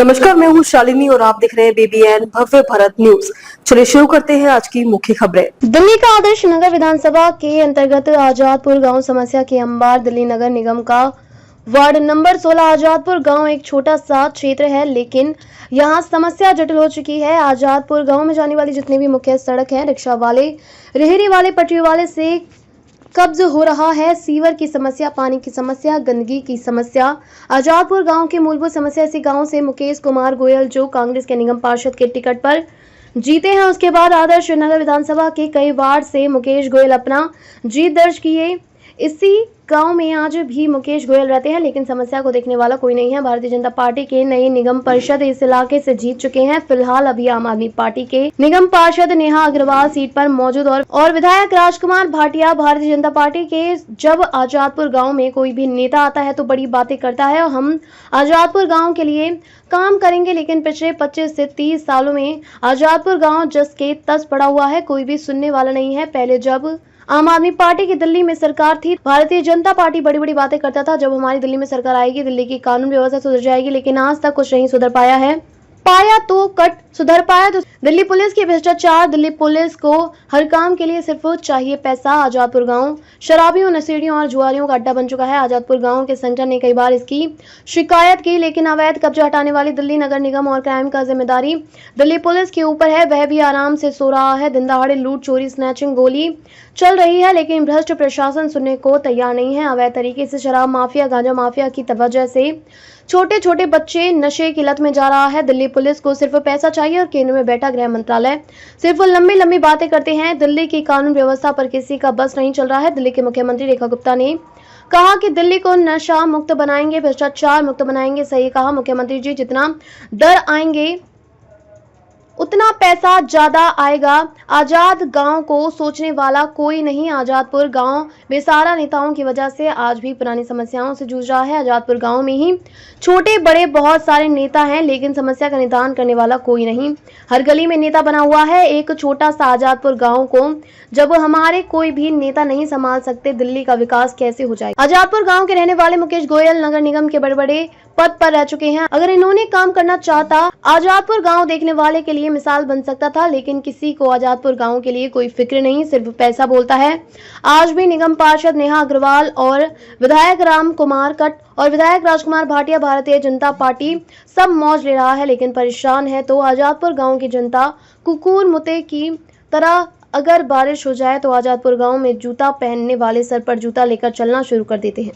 नमस्कार, मैं हूँ शालिनी और आप देख रहे हैं BBN भव्य भारत न्यूज। चलिए शुरू करते हैं आज की मुख्य खबरें। दिल्ली का आदर्श नगर विधानसभा के अंतर्गत आजादपुर गांव समस्या के अंबार दिल्ली नगर निगम का वार्ड नंबर 16 आजादपुर गांव एक छोटा सा क्षेत्र है, लेकिन यहां समस्या जटिल हो चुकी है। आजादपुर गांव में जाने वाली जितनी भी मुख्य सड़क है, रिक्शा वाले, रेहड़ी वाले, पटरी वाले से कब्ज हो रहा है। सीवर की समस्या, पानी की समस्या, गंदगी की समस्या आजादपुर गांव की मूलभूत समस्या। इसी गांव से मुकेश कुमार गोयल, जो कांग्रेस के निगम पार्षद के टिकट पर जीते हैं, उसके बाद आदर्श नगर विधानसभा के कई वार्ड से मुकेश गोयल अपना जीत दर्ज किए। इसी गांव में आज भी मुकेश गोयल रहते हैं, लेकिन समस्या को देखने वाला कोई नहीं है। भारतीय जनता पार्टी के नए निगम पार्षद इस इलाके से जीत चुके हैं। फिलहाल अभी आम आदमी पार्टी के निगम पार्षद नेहा अग्रवाल सीट पर मौजूद और विधायक राजकुमार भाटिया भारतीय जनता पार्टी के। जब आजादपुर गांव में कोई भी नेता आता है तो बड़ी बातें करता है और हम आजादपुर गांव के लिए काम करेंगे, लेकिन पिछले 25 से 30 सालों में आजादपुर गांव जस के तस पड़ा हुआ है, कोई भी सुनने वाला नहीं है। पहले जब आम आदमी पार्टी की दिल्ली में सरकार थी, भारतीय जनता पार्टी बड़ी बड़ी बातें करता था, जब हमारी दिल्ली में सरकार आएगी दिल्ली की कानून व्यवस्था सुधर जाएगी, लेकिन आज तक कुछ नहीं सुधर पाया है। पाया तो कट, सुधर पाया तो दिल्ली पुलिस की भ्रष्टाचार। दिल्ली पुलिस को हर काम के लिए सिर्फ चाहिए पैसा। आजादपुर गांव शराबियों, नशेड़ियों और जुआरियों का अड्डा बन चुका है। आजादपुर गांव के संगठन ने कई बार इसकी शिकायत की, लेकिन अवैध कब्जा हटाने वाली दिल्ली नगर निगम और क्राइम का जिम्मेदारी दिल्ली पुलिस के ऊपर है। वह भी आराम से सो रहा है। दिन दहाड़े लूट, चोरी, स्नैचिंग, गोली चल रही है, लेकिन भ्रष्ट प्रशासन सुनने को तैयार नहीं है। अवैध तरीके से शराब माफिया, गांजा माफिया की वजह से छोटे छोटे बच्चे नशे की लत में जा रहा है। दिल्ली पुलिस को सिर्फ पैसा चाहिए और केंद्र में बैठा गृह मंत्रालय सिर्फ लंबी लंबी बातें करते हैं। दिल्ली की कानून व्यवस्था पर किसी का बस नहीं चल रहा है। दिल्ली के मुख्यमंत्री रेखा गुप्ता ने कहा कि दिल्ली को नशा मुक्त बनाएंगे, भ्रष्टाचार मुक्त बनाएंगे। सही कहा मुख्यमंत्री जी, जितना दर आएंगे उतना पैसा ज्यादा आएगा। आजाद गांव को सोचने वाला कोई नहीं। आजादपुर गांव बेसहारा नेताओं की वजह से आज भी पुरानी समस्याओं से जूझ रहा है। आजादपुर गांव में ही छोटे बड़े बहुत सारे नेता हैं, लेकिन समस्या का निदान करने वाला कोई नहीं। हर गली में नेता बना हुआ है। एक छोटा सा आजादपुर गांव को जब हमारे कोई भी नेता नहीं संभाल सकते, दिल्ली का विकास कैसे हो जाएगा। आजादपुर गांव के रहने वाले मुकेश गोयल नगर निगम के बड़े बड़े पद पर रह चुके हैं। अगर इन्होंने काम करना चाहता, आजादपुर गांव देखने वाले के लिए मिसाल बन सकता था, लेकिन किसी को आजादपुर गांव के लिए कोई फिक्र नहीं, सिर्फ पैसा बोलता है। आज भी निगम पार्षद नेहा अग्रवाल और विधायक राम कुमार कट और विधायक राजकुमार भाटिया भारतीय जनता पार्टी सब मौज ले रहा है, लेकिन परेशान है तो आजादपुर गाँव की जनता। कुकुर मुते की तरह अगर बारिश हो जाए तो आजादपुर गांव में जूता पहनने वाले सर पर जूता लेकर चलना शुरू कर देते हैं।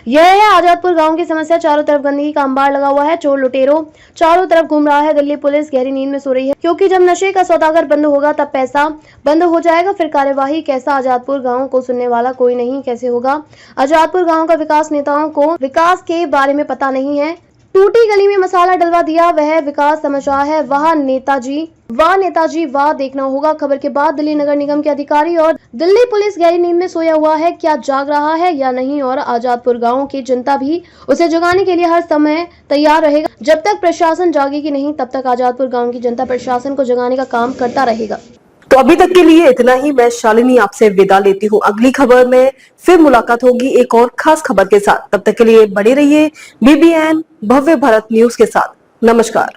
यह है आजादपुर गांव की समस्या। चारों तरफ गंदगी का अंबार लगा हुआ है। चोर लुटेरों चारों तरफ घूम रहा है। दिल्ली पुलिस गहरी नींद में सो रही है, क्योंकि जब नशे का सौदागर बंद होगा तब पैसा बंद हो जाएगा, फिर कार्यवाही कैसा। आजादपुर गांव को सुनने वाला कोई नहीं, कैसे होगा। आजादपुर गांव का विकास, नेताओं को विकास के बारे में पता नहीं है। टूटी गली में मसाला डलवा दिया, वह विकास समझ रहा है। वाह नेताजी वाह, देखना होगा खबर के बाद दिल्ली नगर निगम के अधिकारी और दिल्ली पुलिस गहरी नींद में सोया हुआ है, क्या जाग रहा है या नहीं। और आजादपुर गांव की जनता भी उसे जगाने के लिए हर समय तैयार रहेगा। जब तक प्रशासन जागेगी नहीं, तब तक आजादपुर गांव की जनता प्रशासन को जगाने का काम करता रहेगा। तो अभी तक के लिए इतना ही। मैं शालिनी आपसे विदा लेती हूँ। अगली खबर में फिर मुलाकात होगी एक और खास खबर के साथ। तब तक के लिए बने रहिए BBN भव्य भारत न्यूज के साथ। नमस्कार।